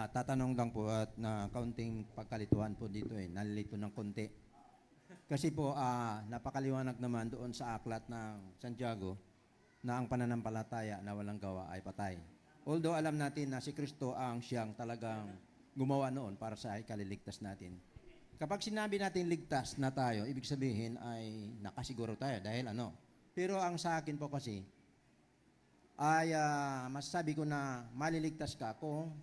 Tatanong lang po at na kaunting pagkalituhan po dito nalilito ng konti. Kasi po napakaliwanag naman doon sa aklat ng Santiago na ang pananampalataya na walang gawa ay patay. Although alam natin na si Kristo ang siyang talagang gumawa noon para sa ikaliligtas natin. Kapag sinabi natin ligtas na tayo, ibig sabihin ay nakasiguro tayo dahil ano. Pero ang sa akin po kasi ay masasabi ko na maliligtas ka kung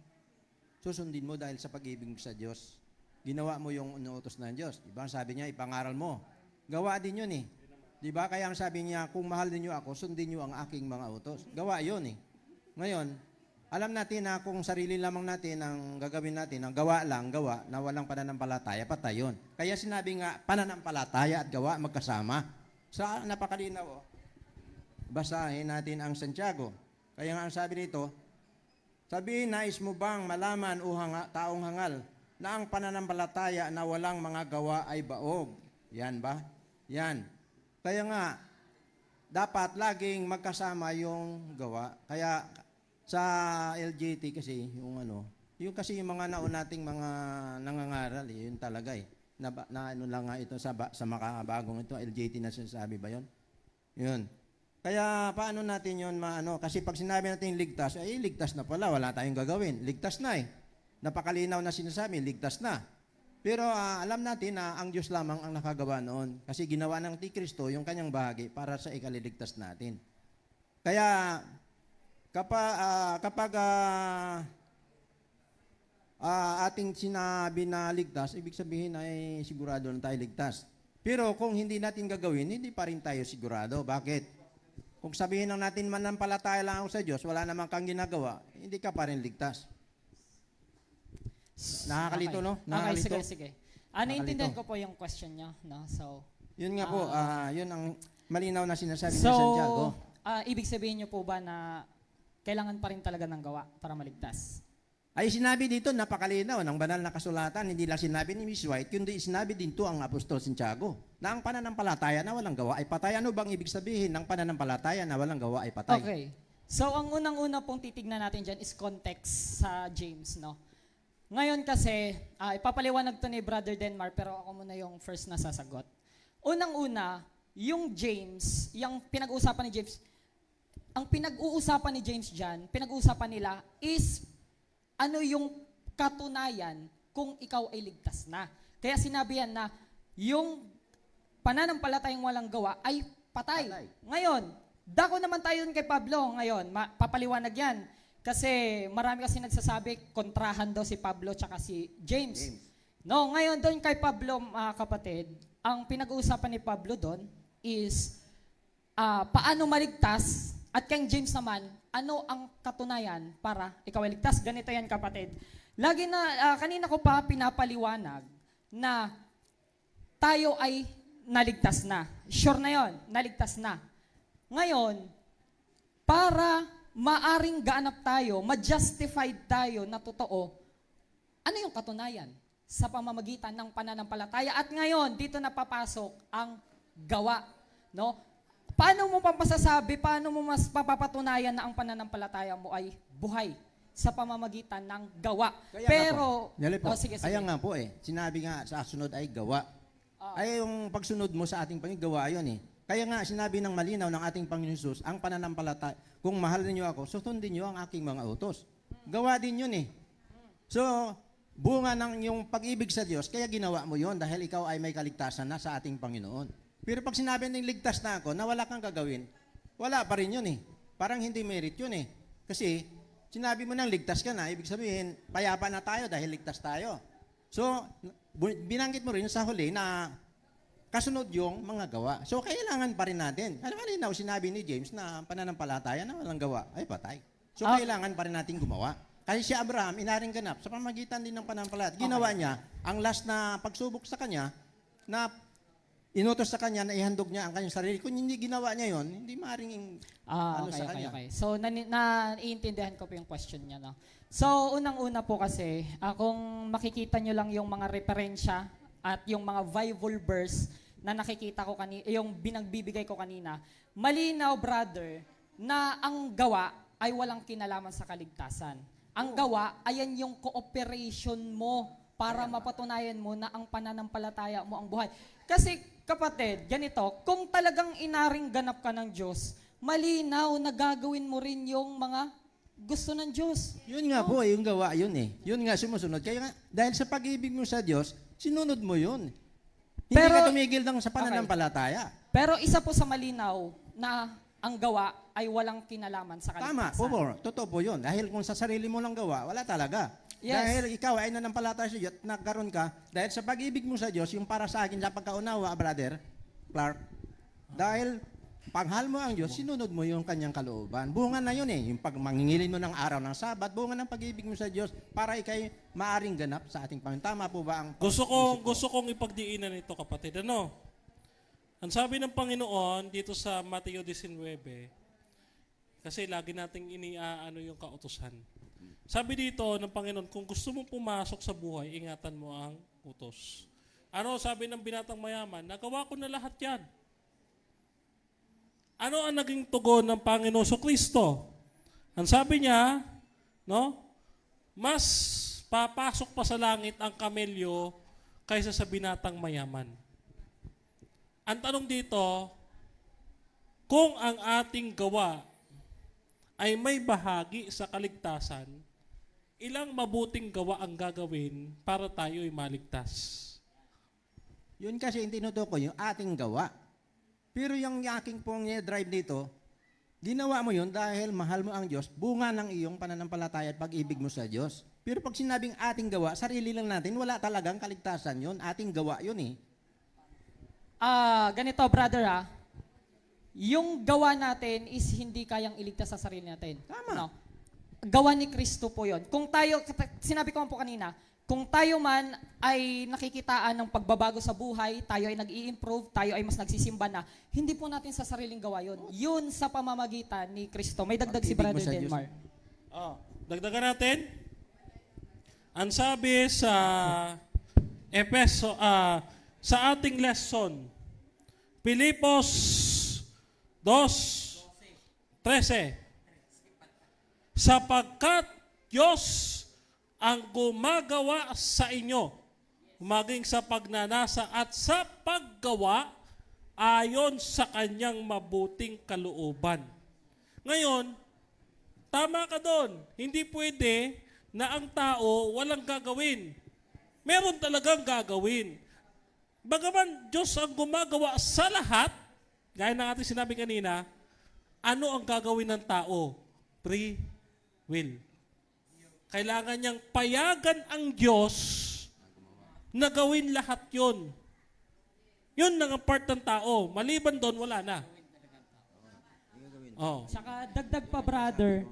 susundin mo dahil sa pag-ibig sa Diyos. Ginawa mo yung inuutos ng Diyos. Diba? Sabi niya, ipangaral mo. Gawa din yun eh. Diba? Kaya ang sabi niya, kung mahal niyo ako, sundin niyo ang aking mga utos. Gawa yun eh. Ngayon, alam natin na kung sarili lamang natin ang gagawin natin, ang gawa lang, gawa, na walang pananampalataya, patay yun. Kaya sinabi nga, pananampalataya at gawa magkasama. Sa napakalinaw, basahin natin ang Santiago. Kaya nga ang sabi nito, sabihin, nais mo bang malaman o taong hangal na ang pananampalataya na walang mga gawa ay baog? Yan ba? Yan. Kaya nga, dapat laging magkasama yung gawa. Kaya sa LGT kasi, yung kasi yung mga naon nating mga nangangaral, yun talaga na ano lang nga ito sa makabagong ito, LGT na sinasabi ba yun? Yun. Kaya paano natin yun kasi pag sinabi natin ligtas, ay ligtas na pala, wala tayong gagawin. Ligtas na eh. Napakalinaw na sinasabi, ligtas na. Pero alam natin na ang Diyos lamang ang nakagawa noon. Kasi ginawa ng Kristo yung kanyang bahagi para sa ikaliligtas natin. Kaya kapag ating sinabi na ligtas, ibig sabihin ay sigurado na tayo ligtas. Pero kung hindi natin gagawin, hindi pa rin tayo sigurado. Bakit? Kung sabihin lang natin mananampalataya lang ako sa Diyos, wala namang kang ginagawa, hindi ka pa rin ligtas. Nakakalito, okay. no? Nakakalito. Okay, sige. Naiintindihan ko po yung question nyo. No? So, yun nga po, yun ang malinaw na sinasabi so, ni Santiago. Ibig sabihin nyo po ba na kailangan pa rin talaga ng gawa para maligtas? Ay sinabi dito, napakalinaw ng banal na kasulatan, hindi lang sinabi ni Miss White, kundi sinabi din to ang Apostol Santiago, na ang pananampalataya na walang gawa ay patay. Ano bang ibig sabihin ng pananampalataya na walang gawa ay patay? Okay. So, ang unang-una pong titignan natin dyan is context sa James, no? Ngayon kasi, ipapaliwanag to ni Brother Denmar, pero ako muna yung first na sasagot. Unang-una, yung James, yung pinag-uusapan ni James, ang pinag-uusapan ni James dyan, pinag-uusapan nila is ano yung katunayan kung ikaw ay ligtas na. Kaya sinabi yan na yung pananampalatayang walang gawa ay patay. Ngayon, dako naman tayo kay Pablo ngayon. Papaliwanag yan. Kasi marami kasi nagsasabi, kontrahan daw si Pablo tsaka si James. No, ngayon doon kay Pablo, mga kapatid, ang pinag-uusapan ni Pablo doon is paano maligtas, at kay James naman, ano ang katunayan para ikaw ay ligtas? Ganito yan, kapatid. Lagi na, kanina ko pa pinapaliwanag na tayo ay naligtas na. Sure na yon, naligtas na. Ngayon, para maaring gaanap tayo, ma-justified tayo na totoo, ano yung katunayan? Sa pamamagitan ng pananampalataya. At ngayon, dito na papasok ang gawa. No? Paano mo pampasasabi, paano mo mas papapatunayan na ang pananampalataya mo ay buhay sa pamamagitan ng gawa? Kaya pero, sige. Kaya nga po sinabi nga sa sunod ay gawa. Ay yung pagsunod mo sa ating Panginoon, gawa yun eh. Kaya nga sinabi ng malinaw ng ating Panginoon Jesus, ang pananampalataya, kung mahal niyo ako, susundin niyo ang aking mga utos. Gawa din yun eh. So, bunga ng yung pag-ibig sa Diyos, kaya ginawa mo yun dahil ikaw ay may kaligtasan na sa ating Panginoon. Pero pag sinabi ng ligtas na ako, na wala kang gagawin, wala pa rin yun eh. Parang hindi merit yun eh. Kasi, sinabi mo nang ligtas ka na, ibig sabihin, payapa na tayo dahil ligtas tayo. So, binanggit mo rin sa huli na kasunod yung mga gawa. So, kailangan pa rin natin. Alam mo, sinabi ni James na pananampalataya na walang gawa ay patay. So, kailangan pa rin natin gumawa. Kasi si Abraham, inaring ganap, sa pamagitan din ng pananampalataya. Ginawa niya, ang last na pagsubok sa kanya, na inutos sa kanya na ihandog niya ang kanyang sarili. Kung hindi ginawa niya yon, hindi maaaring sa kanya. Okay. So, naiintindihan ko po yung question niya. No? So, unang-una po kasi, kung makikita nyo lang yung mga referensya at yung mga Bible verse na nakikita ko kanina, yung binagbibigay ko kanina, malinaw, brother, na ang gawa ay walang kinalaman sa kaligtasan. Ang gawa, ayan yung cooperation mo para mapatunayan mo na ang pananampalataya mo ang buhay. Kasi kapatid, ganito, kung talagang inaring ganap ka ng Diyos, malinaw na gagawin mo rin yung mga gusto ng Diyos. Yun nga po, yung gawa yun eh. Yun nga sumusunod. Kaya nga, dahil sa pag-ibig mo sa Diyos, sinunod mo yun. Hindi Pero- ka tumigil ng sa pananampalataya. Pero isa po sa malinaw na ang gawa ay walang kinalaman sa Tama, kaligtasan. po, totoo po yun. Dahil kung sa sarili mo lang gawa, wala talaga. Yes. Dahil ikaw ay nanampalataya sa Diyos at nagkaroon ka, dahil sa pag-ibig mo sa Diyos, yung para sa akin, sa pagkaunawa, brother Clark, dahil paghal mo ang Diyos, sinunod mo yung kanyang kalooban. Bunga na yun eh. Yung pag mangingilin mo ng araw ng Sabat, bunga ng pag-ibig mo sa Diyos para ikay maaring ganap sa ating Panginoon. Tama po ba ang... Gusto kong ipagdiinan ito, kapatid. Ano? Ang sabi ng Panginoon dito sa Mateo 19, kasi lagi nating iniaano yung kautusan. Sabi dito ng Panginoon, kung gusto mong pumasok sa buhay, ingatan mo ang utos. Ano sabi ng binatang mayaman? Nagawa ko na lahat yan. Ano ang naging tugon ng Panginoon sa Kristo? Ang sabi niya, no? Mas papasok pa sa langit ang kamelyo kaysa sa binatang mayaman. Ang tanong dito, kung ang ating gawa ay may bahagi sa kaligtasan, ilang mabuting gawa ang gagawin para tayo ay maligtas? Yun kasi yung tinutukoy, yung ating gawa. Pero yung aking pong drive dito, ginawa mo yun dahil mahal mo ang Diyos, bunga ng iyong pananampalataya at pag-ibig mo sa Diyos. Pero pag sinabing ating gawa, sarili lang natin, wala talagang kaligtasan yun. Ating gawa yun eh. Ganito, brother yung gawa natin is hindi kayang iligtas sa sarili natin. Tama. No? Gawa ni Kristo po yon. Kung tayo, sinabi ko po kanina, kung tayo man ay nakikitaan ng pagbabago sa buhay, tayo ay nag-i-improve, tayo ay mas nagsisimba na, hindi po natin sa sariling gawa yun. Yun sa pamamagitan ni Kristo. May dagdag si Pag-ibig mo Brother sa Diyos. Denmar. Dagdagan natin. Ang sabi sa sa ating lesson, Pilipos 2:13. Sapagkat Diyos ang gumagawa sa inyo, maging sa pagnanasa at sa paggawa ayon sa kanyang mabuting kalooban. Ngayon, tama ka doon. Hindi pwede na ang tao walang gagawin. Meron talagang gagawin. Bagaman Diyos ang gumagawa sa lahat, gaya ng ating sinabi kanina, ano ang gagawin ng tao? Free will. Kailangan niyang payagan ang Diyos na gawin lahat yon. Yun lang ang part ng tao. Maliban doon, wala na. Oh. Tsaka dagdag pa, brother,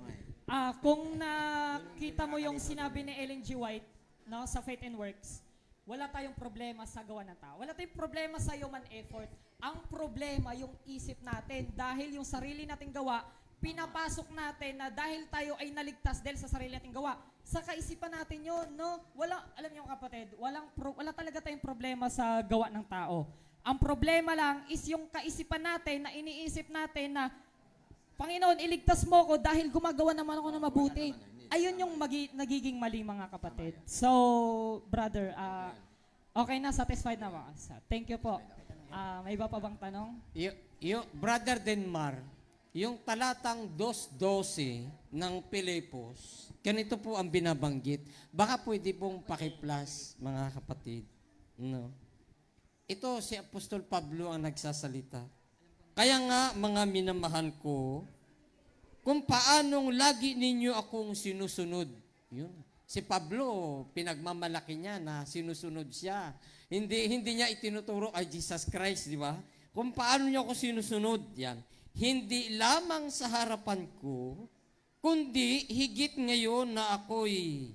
kung nakita mo yung sinabi ni Ellen G. White, no, sa Faith and Works, wala tayong problema sa gawa ng tao. Wala tayong problema sa human effort. Ang problema yung isip natin dahil yung sarili nating gawa, pinapasok natin na dahil tayo ay naligtas dahil sa sarili nating gawa. Sa kaisipan natin yun, no? Wala, alam niyo kapatid, wala talaga tayong problema sa gawa ng tao. Ang problema lang is yung kaisipan natin na iniisip natin na, Panginoon, iligtas mo ko dahil gumagawa naman ako ng mabuti. Ayun yung nagiging mali, mga kapatid. So, brother, okay na, satisfied na ba? Thank you po. May iba pa bang tanong? Brother Denmar, yung talatang 2:12 ng Pilipos, ganito po ang binabanggit. Baka pwede pong pakiplas, mga kapatid. No? Ito si Apostol Pablo ang nagsasalita. Kaya nga, mga minamahal ko, kung paanong lagi ninyo akong sinusunod. Yun. Si Pablo, pinagmamalaki niya na sinusunod siya. Hindi niya itinuturo kay Jesus Christ, di ba? Kung paano niya ako sinusunod, yan. Hindi lamang sa harapan ko, kundi higit ngayon na ako'y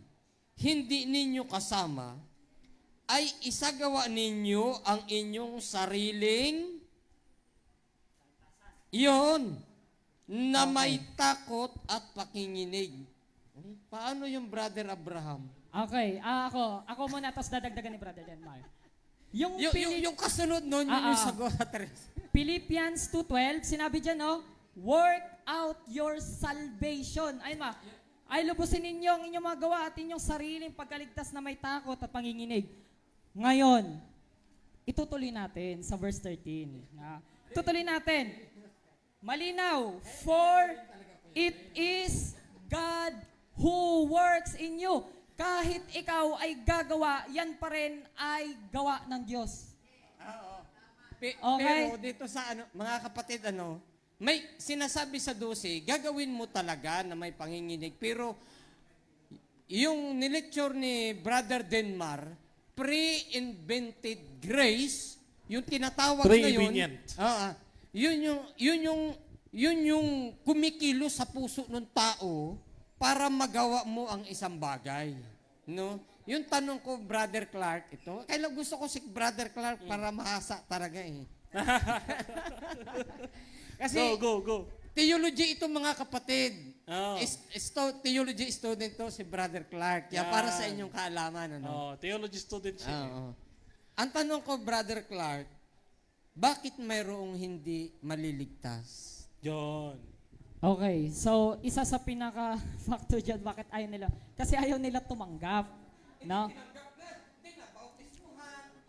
hindi ninyo kasama, ay isagawa ninyo ang inyong sariling na may takot at pakinginig. Paano yung Brother Abraham? Okay, ako muna, tapos dadagdagan ni Brother Denmar. Yung kasunod nun, yung sagot sa Philippians 2:12, sinabi dyan, no? Work out your salvation. Ayun ma, ay lubusin ninyo ang inyong mga gawa at inyong sariling pagkaligtas na may takot at panginginig. Ngayon, itutuloy natin sa verse 13. Tutuloy natin. Malinaw, for it is God who works in you. Kahit ikaw ay gagawa, yan pa rin ay gawa ng Diyos. Okay. Pero dito sa mga kapatid, may sinasabi sa 12, gagawin mo talaga na may panginginig. Pero yung nilecture ni Brother Denmar, pre-invented grace, yung tinatawag na yun, Pre-eminent. yun yung kumikilos sa puso ng tao para magawa mo ang isang bagay. No? Yung tanong ko, Brother Clark, ito, kailan gusto ko si Brother Clark para mahasa talaga eh. Kasi, Go. theology ito mga kapatid. Oh. Theology student to si Brother Clark. Kaya Yan. para sa inyong kaalaman. Theology student siya. Oo. Ang tanong ko, Brother Clark, bakit mayroong hindi maliligtas? Yun. Okay, so isa sa pinaka-factor dyan, bakit ayaw nila? Kasi ayaw nila tumanggap. No?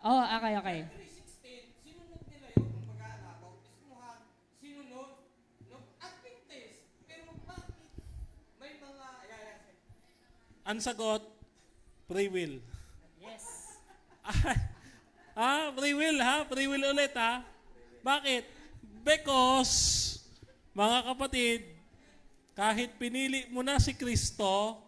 Oh, okay. Sinunod nila yun, kumbaga, bautismuhan, sinunod, Adventist, pero bakit may mga, Ang sagot, free will. Yes. Free will ha? Free will ulit ha? Bakit? Because, mga kapatid, kahit pinili mo na si Kristo,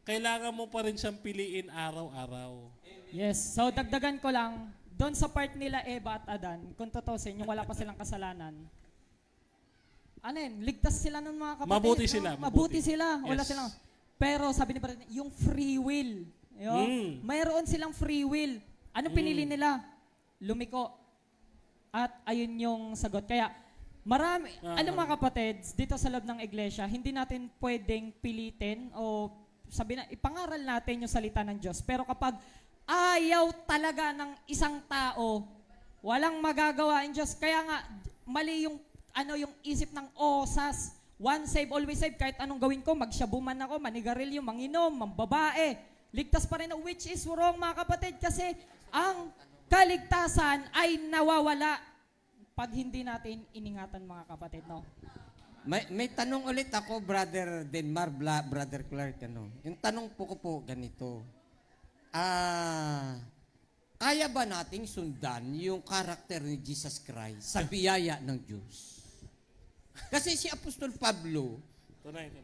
kailangan mo pa rin siyang piliin araw-araw. Yes, so dagdagan ko lang, doon sa part nila Eva at Adan, kung tutusin, yung wala pa silang kasalanan, ligtas sila ng mga kapatid. Mabuti no? sila, Mabuti mabuti. sila, wala Yes. silang. Pero sabi ni Brother, yung free will, mayroon silang free will. Ano pinili nila? Lumiko. At ayun yung sagot. Kaya, marami, alam mga kapatids, dito sa loob ng iglesia, hindi natin pwedeng pilitin o sabi na, ipangaral natin yung salita ng Diyos. Pero kapag ayaw talaga ng isang tao, walang magagawa ang Diyos. Kaya nga, mali yung, yung isip ng osas. Once save, always save. Kahit anong gawin ko, magsyabuman ako, manigarilyo, manginom, mambabae. Ligtas pa rin, which is wrong mga kapatid. Kasi ang kaligtasan ay nawawala pag hindi natin iningatan mga kapatid, no? May tanong ulit ako, Brother Denmar, Brother Clark, Yung tanong po ko po ganito. Kaya ba nating sundan yung karakter ni Jesus Christ sa biyaya ng Diyos? Kasi si Apostol Pablo,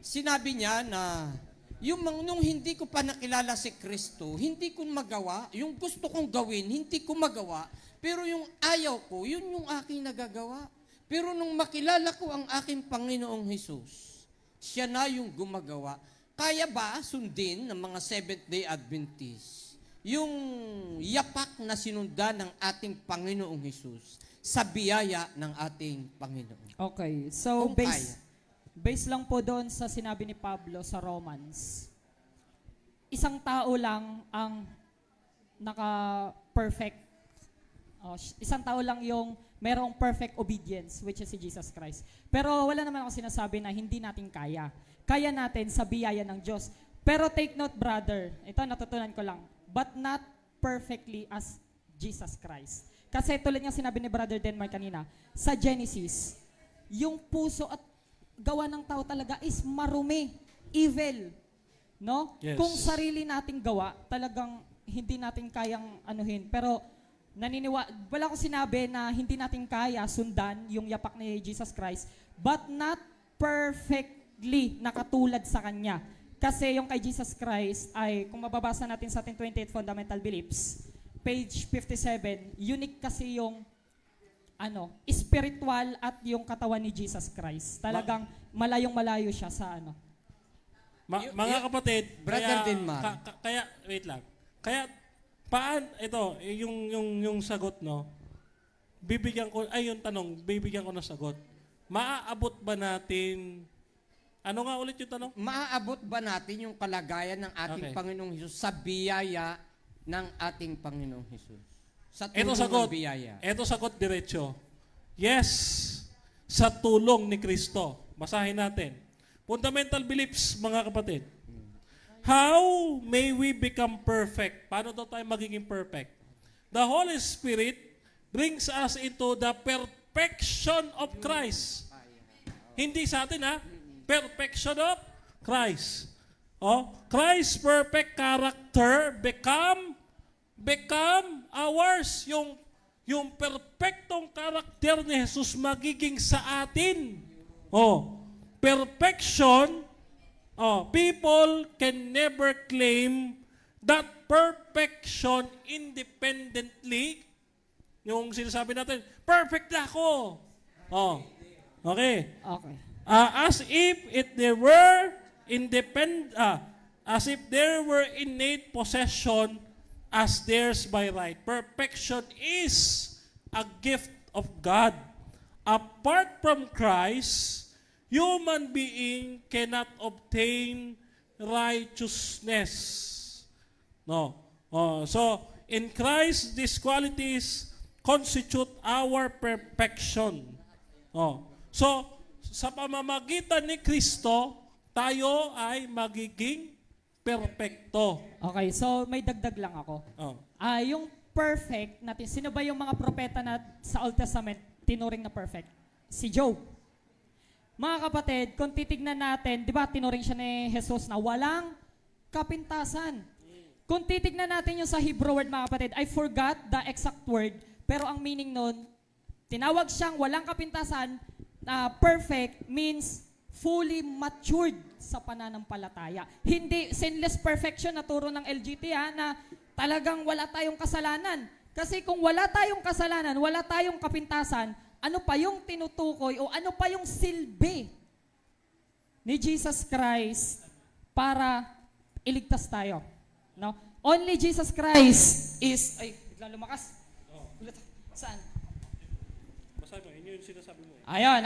sinabi niya na nung hindi ko pa nakilala si Kristo, hindi ko magawa, yung gusto kong gawin, hindi ko magawa, pero yung ayaw ko, yun yung aking nagagawa. Pero nung makilala ko ang aking Panginoong Hesus, siya na yung gumagawa. Kaya ba sundin ng mga Seventh-day Adventists yung yapak na sinundan ng ating Panginoong Hesus sa biyaya ng ating Panginoon? Okay, so Kung based lang po doon sa sinabi ni Pablo sa Romans, isang tao lang ang naka-perfect. Isang tao lang yung merong perfect obedience, which is si Jesus Christ. Pero wala naman ako sinasabi na hindi natin kaya. Kaya natin sa biyaya ng Diyos. Pero take note, brother, ito natutunan ko lang, but not perfectly as Jesus Christ. Kasi tulad nga sinabi ni Brother Denmark kanina, sa Genesis, yung puso at gawa ng tao talaga is marumi, evil. No? Yes. Kung sarili nating gawa, talagang hindi natin kayang anuhin. Pero wala akong sinabi na hindi natin kaya sundan yung yapak ni Jesus Christ, but not perfectly nakatulad sa Kanya. Kasi yung kay Jesus Christ ay, kung mababasa natin sa ating 28 Fundamental Beliefs, page 57, unique kasi yung spiritual at yung katawan ni Jesus Christ. Talagang malayong-malayo siya sa Mga kapatid, Brother Denmar. kaya, wait lang. Kaya, yung sagot, no? Yung tanong, bibigyan ko ng sagot. Maaabot ba natin, ano nga ulit yung tanong? Maaabot ba natin yung kalagayan ng ating Okay. Panginoong Hesus sa biyaya ng ating Panginoong Hesus? Sa Ito tulong sagot. ng biyaya. Ito sagot diretso. Yes, sa tulong ni Kristo. Basahin natin. Fundamental beliefs, mga kapatid. how may we become perfect? Paano daw tayo magiging perfect? The Holy Spirit brings us into the perfection of Christ. Hindi sa atin ha? Perfection of Christ. Oh, Christ's perfect character become ours. Yung perfectong karakter ni Jesus magiging sa atin. Oh, perfection. Oh, people can never claim that perfection independently. Yung sinasabi natin, perfect na ako. Oh, okay. Okay. As if there were as if there were innate possession as theirs by right. Perfection is a gift of God. Apart from Christ, human being cannot obtain righteousness. No. So, in Christ, these qualities constitute our perfection. So, sa pamamagitan ni Kristo, tayo ay magiging perfecto. Okay, so may dagdag lang ako. Oh. Yung perfect natin, sino ba yung mga propeta na sa Old Testament tinuring na perfect? Si Job. Mga kapatid, kung titignan natin, di ba tinuring siya ni Jesus na walang kapintasan. Kung titignan natin yung sa Hebrew word, mga kapatid, I forgot the exact word, pero ang meaning nun, tinawag siyang walang kapintasan, perfect means fully matured sa pananampalataya. Hindi sinless perfection na turo ng LGT na talagang wala tayong kasalanan. Kasi kung wala tayong kasalanan, wala tayong kapintasan, ano pa yung tinutukoy o ano pa yung silbi ni Jesus Christ para iligtas tayo? No? Only Jesus Christ is... Ay, biglang lumakas. Saan? Basahin mo, yun yung sinasabi mo. Ayan,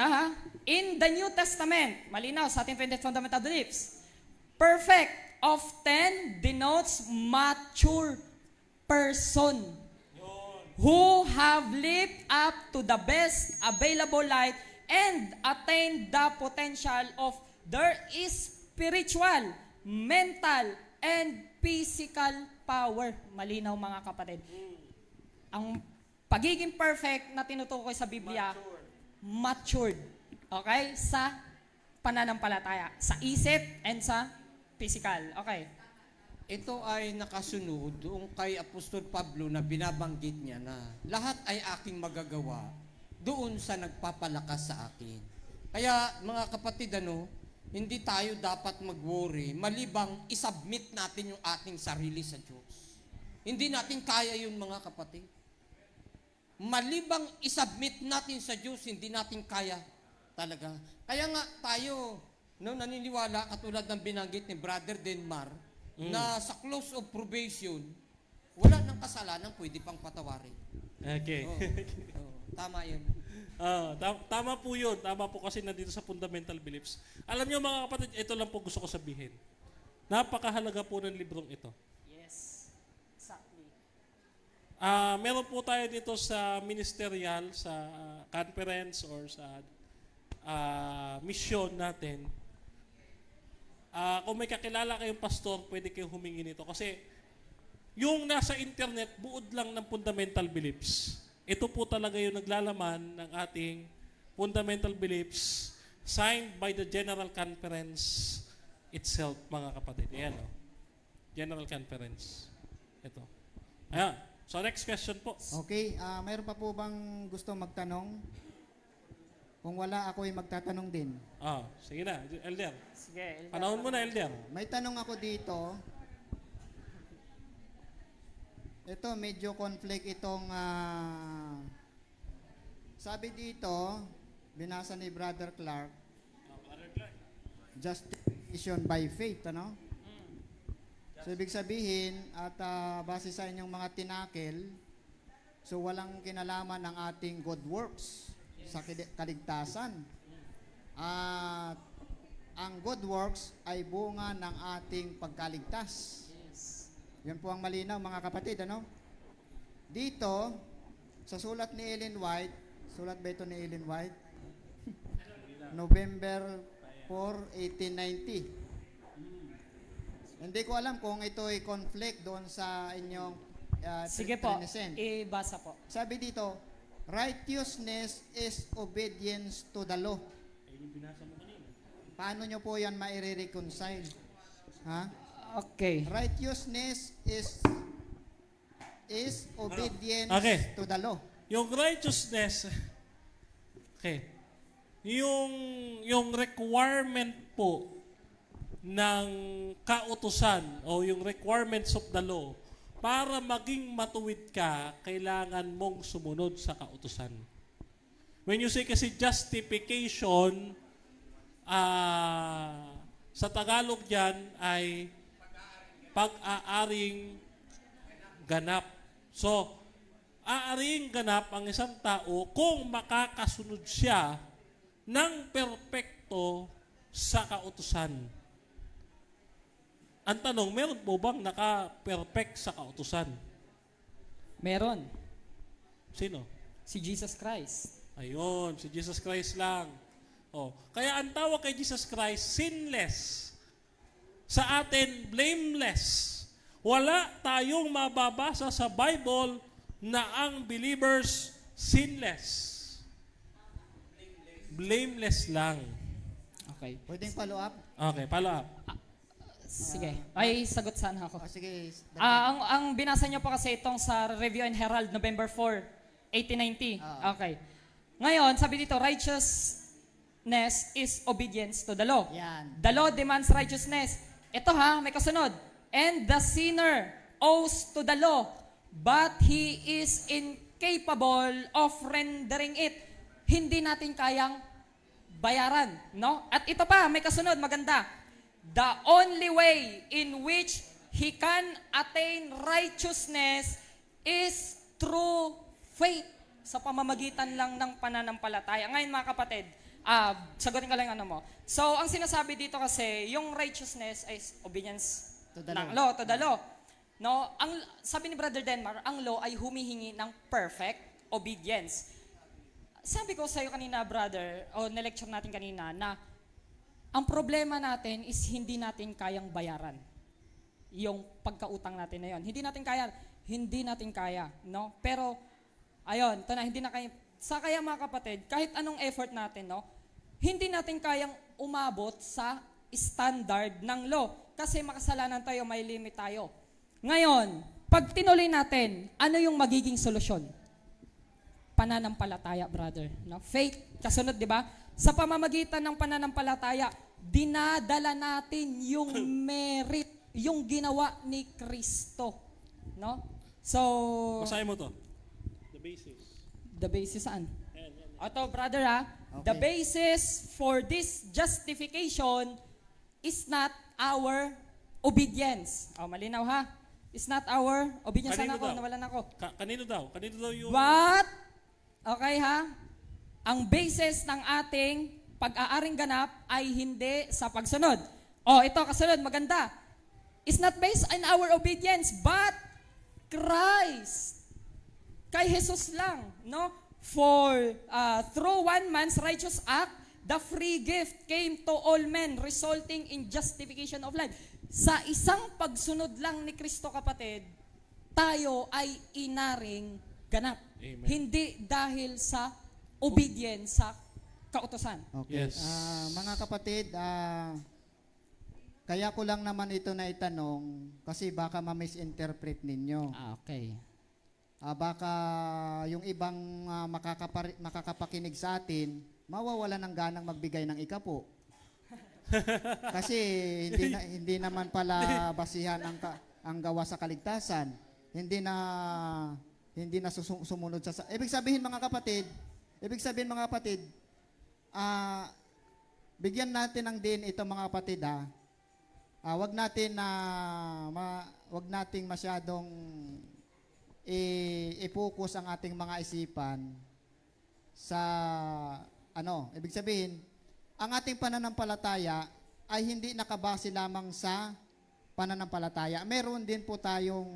In the New Testament, malinaw sa ating fundamental beliefs, perfect often denotes mature person who have lived up to the best available light and attained the potential of their spiritual, mental, and physical power. Malinaw mga kapatid. Ang pagiging perfect na tinutukoy sa Biblia, matured. Okay? Sa pananampalataya. Sa isip and sa physical. Okay. Ito ay nakasunod doon kay Apostol Pablo na binabanggit niya na lahat ay aking magagawa doon sa nagpapalakas sa akin. Kaya mga kapatid, hindi tayo dapat mag-worry malibang isubmit natin yung ating sarili sa Diyos. Hindi natin kaya yun mga kapatid. Malibang isubmit natin sa Diyos, hindi natin kaya talaga. Kaya nga tayo naniniwala katulad ng binanggit ni Brother Denmar, na sa close of probation, wala ng kasalanan, pwede pang patawarin. Okay. Tama yun. Tama po yun. Tama po kasi nandito sa fundamental beliefs. Alam niyo mga kapatid, ito lang po gusto ko sabihin. Napakahalaga po ng librong ito. Yes. Exactly. Meron po tayo dito sa ministerial, sa conference or sa mission natin. Kung may kakilala kayong pastor, pwede kayong humingi nito. Kasi yung nasa internet, buod lang ng fundamental beliefs. Ito po talaga yung naglalaman ng ating fundamental beliefs signed by the General Conference itself, mga kapatid. Ayan, General Conference. Ito. Ayan. So, next question po. Okay, mayroon pa po bang gusto magtanong? Kung wala, ako ay magtatanong din. Sige na, Elder. Sige. Panahon mo na, Elder. May tanong ako dito. Ito, medyo conflict itong... sabi dito, binasa ni Brother Clark, justification by faith, So, ibig sabihin, at base sa inyong mga tinakil, so walang kinalaman ng ating good works sa kaligtasan. At ang good works ay bunga ng ating pagkaligtas. Yan po ang malinaw mga kapatid, Dito, sa sulat ni Ellen White, sulat ba ito ni Ellen White? November 4, 1890. Hindi ko alam kung ito'y conflict doon sa inyong Sige po, present. ibasa po. Sabi dito, righteousness is obedience to the law. Paano nyo po yan maire-reconcile? Ha? Okay. Righteousness is obedience Okay. to the law. Yung righteousness, okay, yung requirement po ng kautusan o yung requirements of the law, para maging matuwid ka, kailangan mong sumunod sa kautusan. When you say kasi justification, sa Tagalog yan ay pag-aaring ganap. So, aaring ganap ang isang tao kung makakasunod siya ng perpekto sa kautusan. Ang tanong, meron po bang naka-perfect sa kautusan? Meron. Sino? Si Jesus Christ. Ayun, si Jesus Christ lang. Oh, kaya ang tawag kay Jesus Christ, sinless. Sa atin, blameless. Wala tayong mababasa sa Bible na ang believers sinless. Blameless lang. Okay. Pwedeng follow up? Okay, follow up. Sige. Ay, sagot sana ako. Sige. Ang binasa niyo po kasi itong sa Review and Herald, November 4, 1890. Okay. Ngayon, sabi dito, righteousness is obedience to the law. Yan. The law demands righteousness. Ito ha, may kasunod. And the sinner owes to the law, but he is incapable of rendering it. Hindi natin kayang bayaran, no? At ito pa, may kasunod, maganda. The only way in which he can attain righteousness is through faith, sa pamamagitan lang ng pananampalataya. Ngayon mga kapatid, sagutin ko lang yung ano mo. So, ang sinasabi dito kasi, yung righteousness is obedience To the ng law. law, to the law. No, sabi ni Brother Denmar, ang law ay humihingi ng perfect obedience. Sabi ko sa iyo kanina, brother, o na-lecture natin kanina, na ang problema natin is hindi natin kayang bayaran yung pagkautang natin na yon. Hindi natin kaya, no? Pero, ayun, ito na, hindi na kaya. Sa kaya mga kapatid, kahit anong effort natin, no? Hindi natin kayang umabot sa standard ng law. Kasi makasalanan tayo, may limit tayo. Ngayon, pag tinuloy natin, ano yung magiging solusyon? Pananampalataya, brother. No? Faith, kasunod, di ba? Sa pamamagitan ng pananampalataya, dinadala natin yung merit, yung ginawa ni Kristo. No? So, Basahin mo to. The basis. the basis saan? Ito, brother ha. Okay. The basis for this justification is not our obedience. Malinaw ha? It's not our obedience. Kanino Sana ako, daw? nawalan ako. Kanino daw? Kanino daw yung... But, okay ha? Ang basis ng ating pag-aaring ganap ay hindi sa pagsunod. Ito, kasunod, maganda. It's not based on our obedience, but Christ. Kay Jesus lang, no? For through one man's righteous act, the free gift came to all men, resulting in justification of life. Sa isang pagsunod lang ni Kristo, kapatid, tayo ay inaring ganap. Amen. Hindi dahil sa obedience sa kautosan. Okay. Yes. Mga kapatid, kaya ko lang naman ito na itanong kasi baka ma-misinterpret ninyo. Okay. Baka yung ibang makakapakinig sa atin, mawawala ng ganang magbigay ng ikapo. Kasi hindi naman pala basihan ang gawa sa kaligtasan. Hindi na sumunod sa ibig sabihin mga kapatid, bigyan natin ng din ito mga kapatid wag nating masyadong i-focus ang ating mga isipan sa ibig sabihin, ang ating pananampalataya ay hindi nakabase lamang sa pananampalataya. Meron din po tayong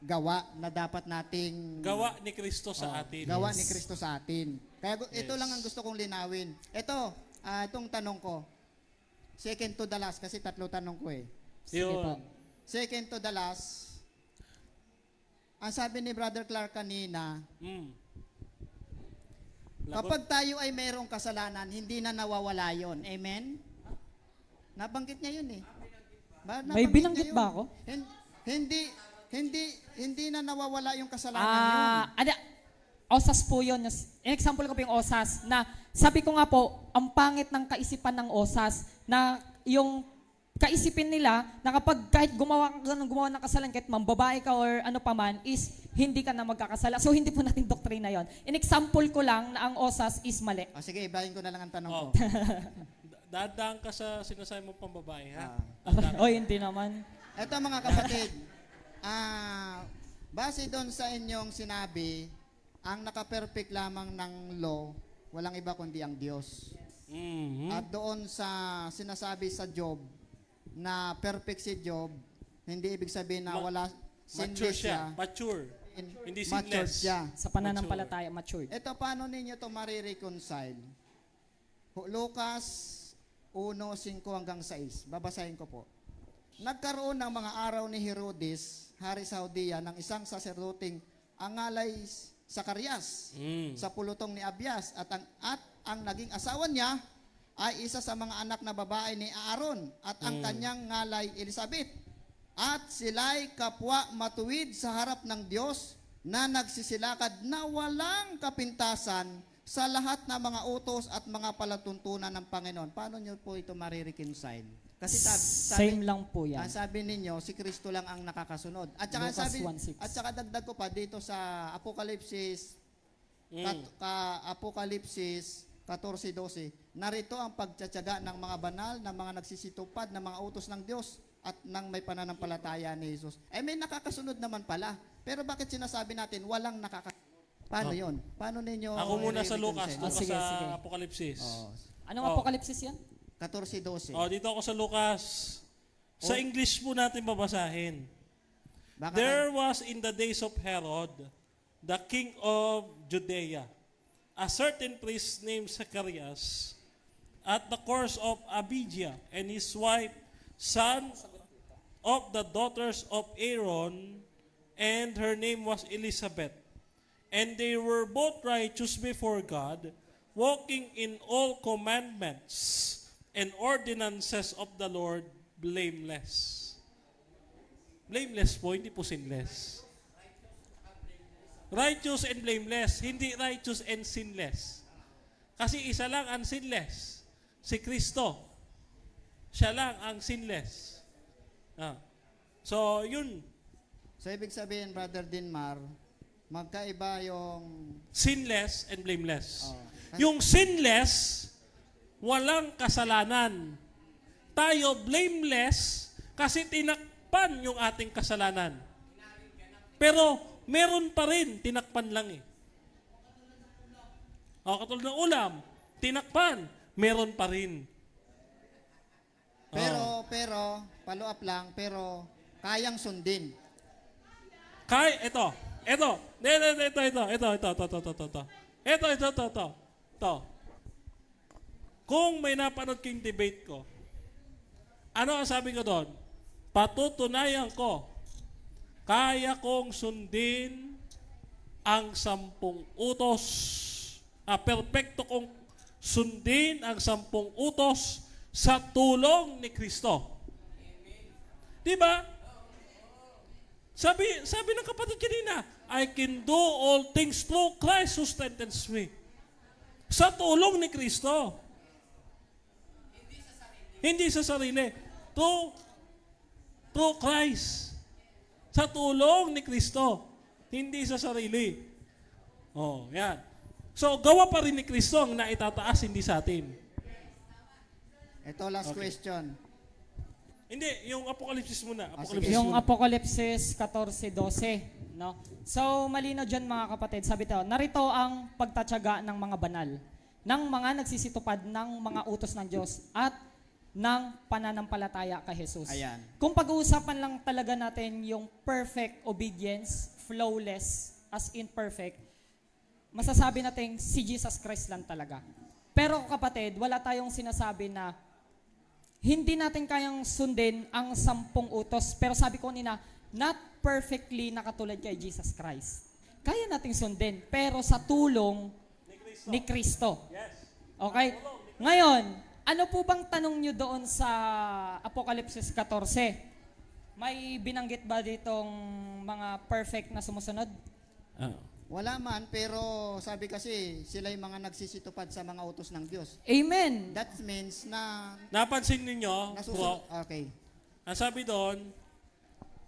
gawa na dapat nating Gawa ni Kristo sa atin. gawa ni Kristo sa atin. Kaya ito Yes. lang ang gusto kong linawin. Itong tanong ko, second to the last, kasi 3 tanong ko eh. Sige po. Yun. Second to the last, ang sabi ni Brother Clark kanina, Mm. Lagot. kapag tayo ay mayroong kasalanan, hindi na nawawala yon. Amen? Nabanggit niya yun eh. May binanggit ba ako? Hindi na nawawala yung kasalanan yun. Osas po yun. Example ko po yung osas na sabi ko nga po, ang pangit ng kaisipan ng osas na yung kaisipin nila na kapag kahit gumawa ng kasalanan, kahit mambabae ka or ano pa man, is hindi ka na magkakasala. So hindi po natin doktrina yon. In example ko lang na ang osas is mali. O sige, ibahin ko na lang ang tanong Oh. ko. Dadaan ka sa sinasabi mo pang babae, ha? O hindi naman. Eto mga kapatid, base doon sa inyong sinabi, ang naka-perfect lamang ng law, walang iba kundi ang Diyos. Mhm. At doon sa sinasabi sa Job, na perfect si Job, hindi ibig sabihin na wala Mature sinless siya. siya. Mature. Hindi Matured sinless. siya. Sa pananampalataya, matured. Ito, paano ninyo ito marireconcile? Lucas 1:5 hanggang 6. Babasahin ko po. Nagkaroon ng mga araw ni Herodes, hari sa Judea, ng isang saserdoting angalay Zacarias Mm. sa pulutong ni Abias at ang naging asawa niya ay isa sa mga anak na babae ni Aaron at ang kanyang ngalay Elizabeth. At sila'y kapwa matuwid sa harap ng Diyos na nagsisilakad na walang kapintasan sa lahat ng mga utos at mga palatuntunan ng Panginoon. Paano nyo po ito marireconcile? Kasi Same lang po yan. ang sabi ninyo, si Kristo lang ang nakakasunod. At saka Lucas sabi, 1:6. at saka dagdag ko pa dito sa Apokalipsis Mm. Apokalipsis 14:12. Narito ang pagtsatsaga ng mga banal, ng mga nagsisitupad, ng mga utos ng Diyos at ng may pananampalataya ni Jesus. May nakakasunod naman pala. Pero bakit sinasabi natin walang nakakasunod? Paano yon? Paano ninyo Ako muna sa Lucas, i-reconcile? doon ka sige, sa sige. Apokalipsis. Anong Oh. apokalipsis yan? 14:12. Dito ako sa Lucas. Sa English po natin babasahin. Baka There was in the days of Herod, the king of Judea, a certain priest named Zacharias, at the course of Abijah, and his wife, son of the daughters of Aaron, and her name was Elizabeth. And they were both righteous before God, walking in all commandments and ordinances of the Lord, blameless. Blameless po, hindi po sinless. Righteous and blameless, hindi righteous and sinless. Kasi isa lang ang sinless, si Kristo. Siya lang ang sinless. So, yun. So, ibig sabihin, Brother Dinmar, magkaiba yung... Sinless and blameless. Oh. Yung sinless, walang kasalanan. Tayo blameless kasi tinakpan yung ating kasalanan. Pero meron pa rin, tinakpan lang eh. Katulad ng ulam, tinakpan, meron pa rin. Pero, follow up lang, pero kayang sundin. Ito. Kung may napanood kong debate ko, ano ang sabi ko doon? Patutunayan ko, kaya kong sundin ang 10 utos. Perpekto kong sundin ang 10 utos sa tulong ni Kristo. Diba? Sabi ng kapatid kanina, I can do all things through Christ who strengthens me. Sa tulong ni Kristo. Hindi sa sarili. Through Christ. Sa tulong ni Kristo. Hindi sa sarili. Yan. So, gawa pa rin ni Kristo ang naitataas, hindi sa atin. Ito last question. Hindi, yung Apokalipsis muna. sige. Yung Apokalipsis 14:12, no? So, malinaw dyan mga kapatid. Sabi ito, narito ang pagtatyaga ng mga banal, ng mga nagsisitupad ng mga utos ng Diyos at ng pananampalataya kay Jesus. Ayan. Kung pag-uusapan lang talaga natin yung perfect obedience, flawless, as in perfect, masasabi natin si Jesus Christ lang talaga. Pero kapatid, wala tayong sinasabi na hindi natin kayang sundin ang 10 utos. Pero sabi ko nina, not perfectly nakatulad kay Jesus Christ. Kaya nating sundin, pero sa tulong ni Kristo. Okay? Ngayon, ano po bang tanong nyo doon sa Apokalipsis 14? May binanggit ba ditong mga perfect na sumusunod? Wala man, pero sabi kasi sila yung mga nagsisitupad sa mga utos ng Diyos. Amen. That means na Napansin ninyo, nasusunod. bro, Okay. ang sabi doon,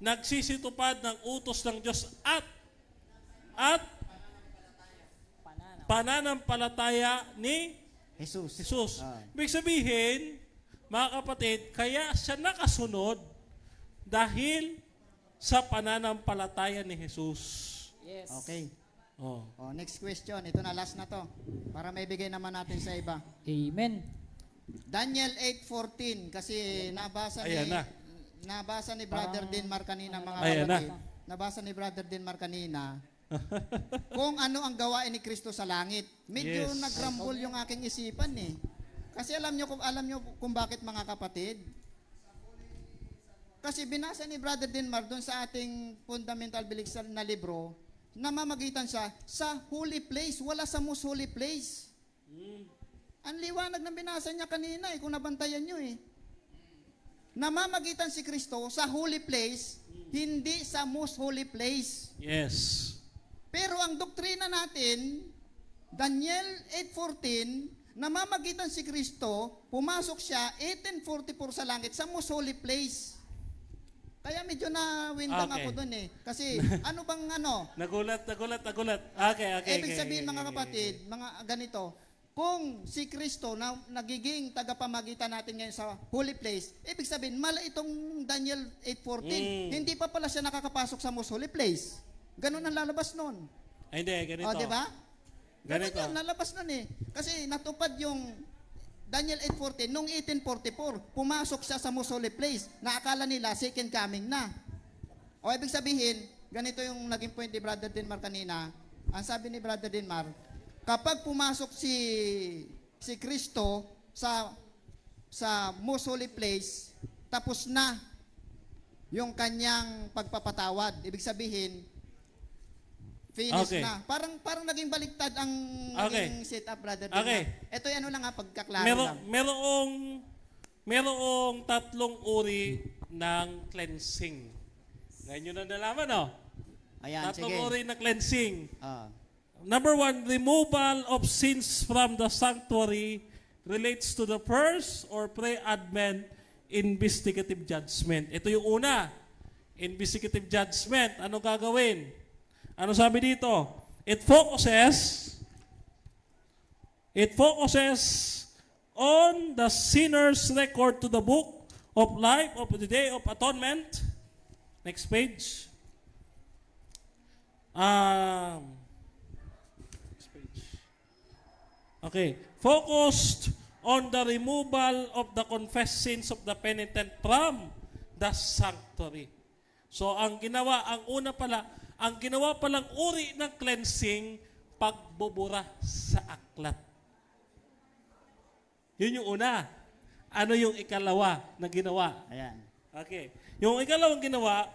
nagsisitupad ng utos ng Diyos at pananampalataya ni Jesus. Jesus. Ah. Ibig sabihin, mga kapatid, kaya siya nakasunod dahil sa pananampalataya ni Jesus. Yes. Okay. Oh. Oh, next question. Ito na, last na to. Para may bigay naman natin sa iba. Amen. Daniel 8:14 kasi nabasa Ayan ni na. nabasa ni Brother Denmar kanina mga Ayan na. kapatid. Nabasa ni Brother Denmar kanina kung ano ang gawain ni Kristo sa langit. Medyo Yes. nagrambol yung aking isipan eh. Kasi alam nyo kung bakit mga kapatid? Kasi binasa ni Brother Denmar doon sa ating fundamental beliefs na libro, namamagitan siya sa holy place, wala sa most holy place. Ang liwanag ng binasa niya kanina kung nabantayan nyo Namamagitan si Kristo sa holy place, hindi sa most holy place. Yes. Pero ang doktrina natin, Daniel 8:14, namamagitan si Kristo, pumasok siya 1844 sa langit sa most holy place. Kaya medyo nawindang Okay. ako doon Kasi ano bang ano? Nagulat. Okay. Ibig sabihin mga kapatid, mga ganito, kung si Kristo na nagiging tagapamagitan natin ngayon sa holy place, ibig sabihin, mala itong Daniel 8:14, hindi pa pala siya nakakapasok sa most holy place. Ganun ang lalabas nun. Ay, hindi, ganito. O, di ba? Ganun Ganito. yun, lalabas nun Kasi natupad yung Daniel 8:14, nung 1844, pumasok siya sa most holy place, na akala nila second coming na. O, ibig sabihin, ganito yung naging point ni Brother Denmar kanina. Ang sabi ni Brother Denmar, kapag pumasok si Kristo sa most holy place, tapos na yung kanyang pagpapatawad. Ibig sabihin, finish Okay. na. Parang naging baliktad ang Okay. naging setup, Brother Okay. Denmar. Ito yung ano lang pagkaklaro lang. Merong 3 uri ng cleansing. Ngayon nyo na nalaman, no? Ayan, 3 sige. uri na cleansing. Ah. Number 1, removal of sins from the sanctuary relates to the first or pre-advent investigative judgment. Ito yung una. Investigative judgment. Ano gagawin? Ano sabi dito? It focuses on the sinner's record to the book of life of the day of atonement. Next page. Okay. Focused on the removal of the confessed sins of the penitent from the sanctuary. So, ang ginawa palang uri ng cleansing, pagbubura sa aklat. Yun yung una. Ano yung ikalawa na ginawa? Ayan. Okay. Yung ikalawang ginawa,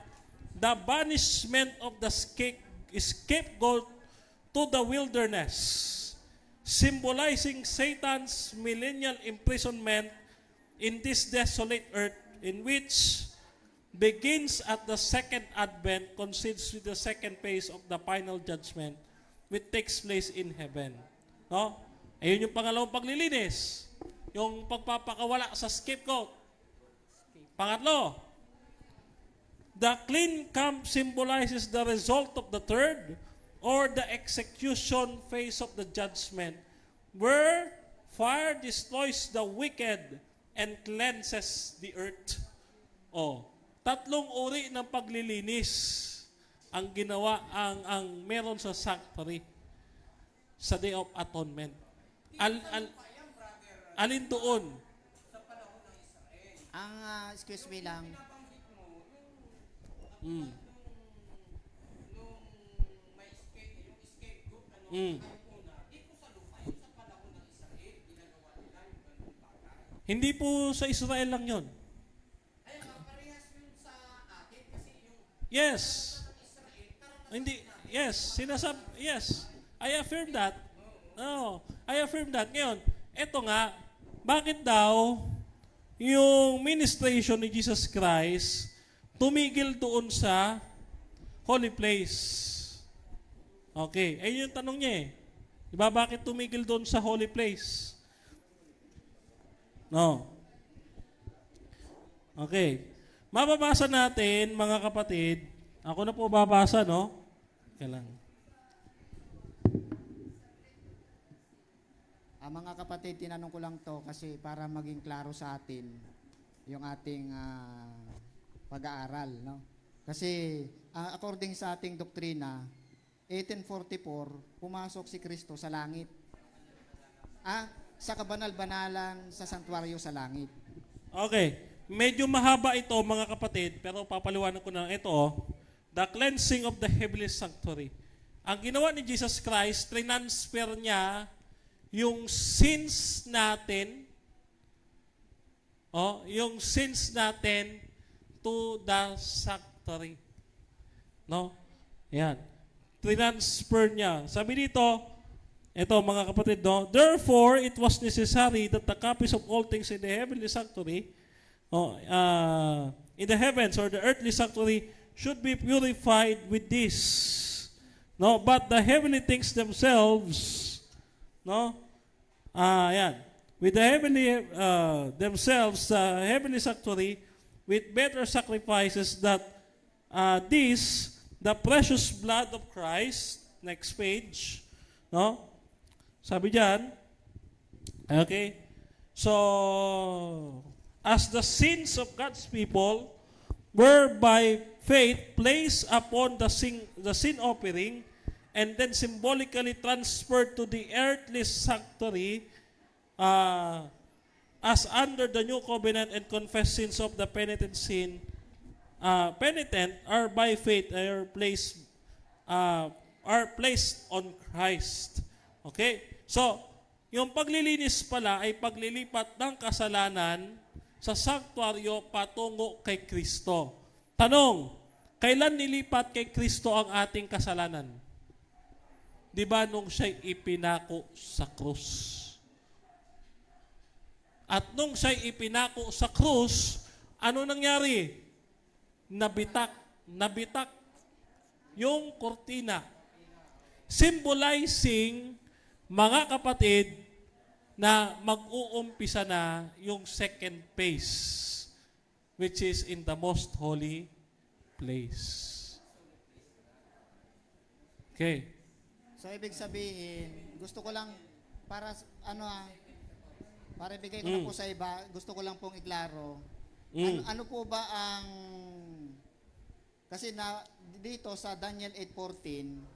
the banishment of the scapegoat to the wilderness, symbolizing Satan's millennial imprisonment in this desolate earth, in which begins at the second advent, coincides with the second phase of the final judgment, which takes place in heaven. No? Ayun yung pangalawang paglilinis. Yung pagpapakawala sa scapegoat. Pangatlo, the clean camp symbolizes the result of the third or the execution phase of the judgment, where fire destroys the wicked and cleanses the earth. Oh, 3 uri ng paglilinis ang ginawa ang meron sa sanctuary sa Day of Atonement. Alin doon? Excuse me lang. Mm. Mm. Hindi po sa Israel lang yon. Yes. Hindi, yes, yes. I affirm that. No, I affirm that. Ngayon, eto nga, bakit daw yung ministration ni Jesus Christ tumigil doon sa holy place? Okay, ayun yung tanong niya eh. Diba bakit tumigil doon sa holy place? No. Okay. Mababasa natin, mga kapatid. Ako na po babasa, no? Kailan? Mga kapatid, tinanong ko lang to kasi para maging klaro sa atin yung ating pag-aaral, no? Kasi according sa ating doktrina, 1844, pumasok si Kristo sa langit. Sa kabanal-banalan sa santuaryo sa langit. Okay. Medyo mahaba ito, mga kapatid, pero papaliwanag ko na ito. The cleansing of the heavenly sanctuary. Ang ginawa ni Jesus Christ, transfer niya yung sins natin, to the sanctuary. No? Yan. Transfer niya. Sabi dito, ito mga kapatid, no? Therefore, it was necessary that the copies of all things in the heavenly sanctuary, in the heavens or the earthly sanctuary, should be purified with this. No, but the heavenly things themselves, no, yan, with the heavenly themselves, heavenly sanctuary, with better sacrifices that this, the precious blood of Christ. Next page, no? Sabi diyan, okay. So, as the sins of God's people were by faith placed upon the sin offering and then symbolically transferred to the earthly sanctuary as under the new covenant and confessed sins of the penitent are by faith are placed on Christ. Okay? So, yung paglilinis pala ay paglilipat ng kasalanan sa sanktuaryo patungo kay Kristo. Tanong, kailan nilipat kay Kristo ang ating kasalanan? Di ba nung siya'y ipinako sa krus? At nung siya'y ipinako sa krus, ano nangyari? Nabitak yung kortina. Symbolizing, mga kapatid, na mag-uumpisa na yung second phase, which is in the most holy place. Okay. So, ibig sabihin, gusto ko lang, para ibigay ko na po sa iba, gusto ko lang pong iklaro, ano po ba ang, kasi dito sa Daniel 8:14,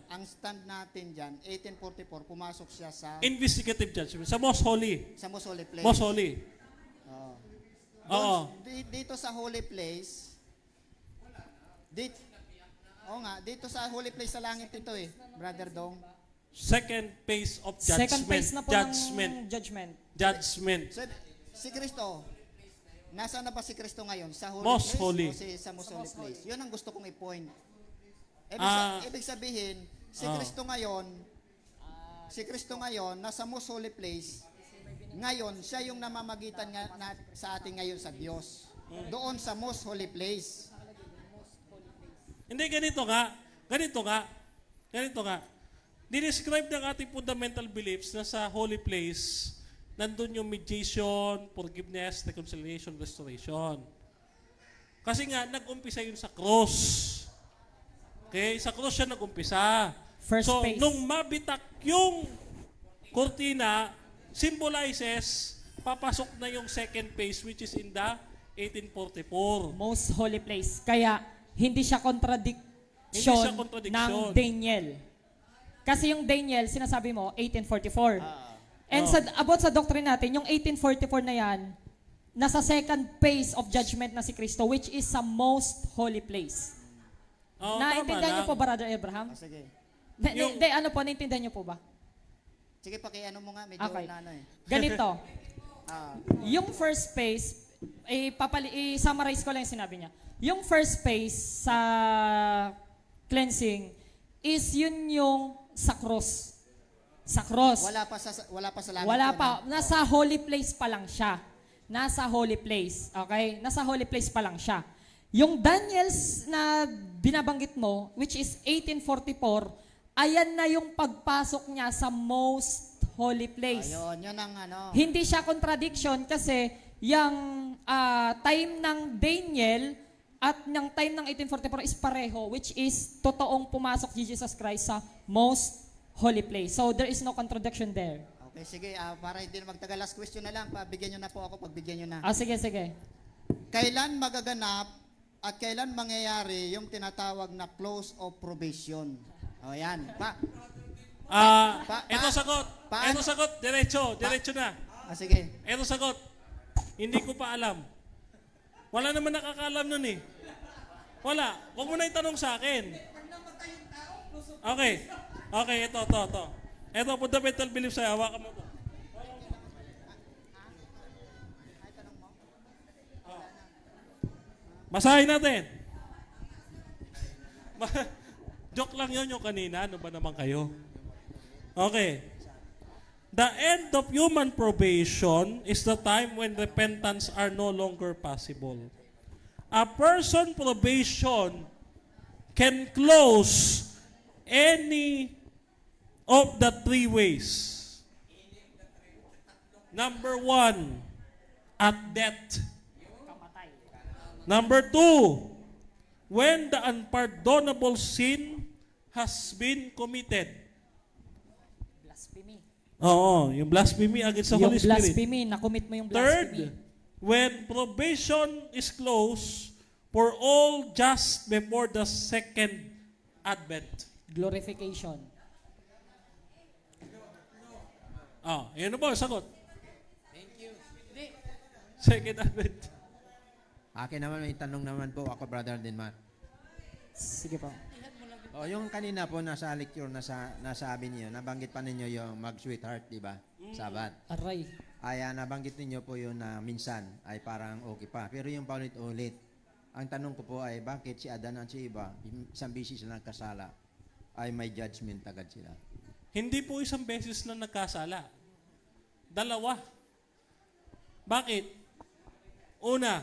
ang stand natin dyan, 1844, pumasok siya sa investigative judgment. Sa most holy. sa most holy place. Most holy. Oo. Dito sa holy place, dito sa holy place sa langit ito Brother Dong. Second phase of judgment. Second phase na po ng judgment. So, si Kristo, nasaan na ba si Kristo ngayon? Sa holy Most place holy. o sa most holy place? Yun ang gusto kong i-point. Ibig sabihin, si Kristo ngayon, nasa most holy place, ngayon, siya yung namamagitan sa atin ngayon sa Diyos. Doon sa most holy place. Hindi, ganito nga. Dinescribe ng ating fundamental beliefs na sa holy place, nandun yung mediation, forgiveness, reconciliation, restoration. Kasi nga, nag-umpisa yun sa cross. Okay? Sa cross siya nag-umpisa. First phase. Nung mabitak yung kortina, symbolizes, papasok na yung second phase, which is in the 1844. Most holy place. Kaya, hindi siya contradiction ng Daniel. Kasi yung Daniel, sinasabi mo, 1844. And about sa doctrine natin, yung 1844 na yan, nasa second phase of judgment na si Kristo, which is sa most holy place. Naintindihan niyo po ba, Brother Abraham? Sige. Naintindihan niyo po ba? Sige, mo nga, medyo Okay. na Ganito. Yung first phase, i-summarize ko lang yung sinabi niya. Yung first phase sa cleansing is yun yung sa cross. Sa cross. Wala pa sa langit. Wala yun, pa. ha? Nasa holy place pa lang siya. Nasa holy place. Okay? Nasa holy place pa lang siya. Yung Daniels na binabanggit mo, which is 1844, ayan na yung pagpasok niya sa most holy place. Ayun, yun ang ano. Hindi siya contradiction kasi yung time ng Daniel at ng time ng 1844 is pareho, which is totoong pumasok si Jesus Christ sa most holy place. So there is no contradiction there. Okay, sige. Para hindi na magtagal, last question na lang. Pabigyan nyo na po ako, pagbigyan nyo na. Sige, sige. Kailan magaganap at kailan mangyayari yung tinatawag na close of probation? O yan. Ito sagot. paano- Ito sagot. Diretso na. Sige. Ito sagot. Hindi ko pa alam. Wala naman nakakaalam nun eh. Wala. Huwag mo na itanong sa akin. Okay. Okay, ito. Ito, fundamental belief sa'yo. Hawakan mo ito. Basahin natin. Joke lang yun yung kanina. Ano ba naman kayo? Okay. The end of human probation is the time when repentance are no longer possible. A person probation can close any of the three ways. Number 1, at death. Number 2, when the unpardonable sin has been committed. Blasphemy. Oo, yung blasphemy against the Yung Holy Spirit. blasphemy, nakomit mo yung blasphemy. Third, when probation is closed for all just before the second advent. Glorification. Yun na po, sagot. Thank you. Second advent. Akin naman, may tanong naman po ako, Brother Denmar. Sige po. Yung kanina po nasa lecture, nasabi niyo, nabanggit pa ninyo yung mag-sweetheart, di ba? Sabat. Aray. Nabanggit ninyo po yun na minsan ay parang okay pa. Pero yung paulit-ulit, ang tanong ko po ay bakit si Adan at si Eva, isang beses lang nagkasala, ay may judgment agad sila? Hindi po isang beses lang nagkasala. Dalawa. Bakit? Una,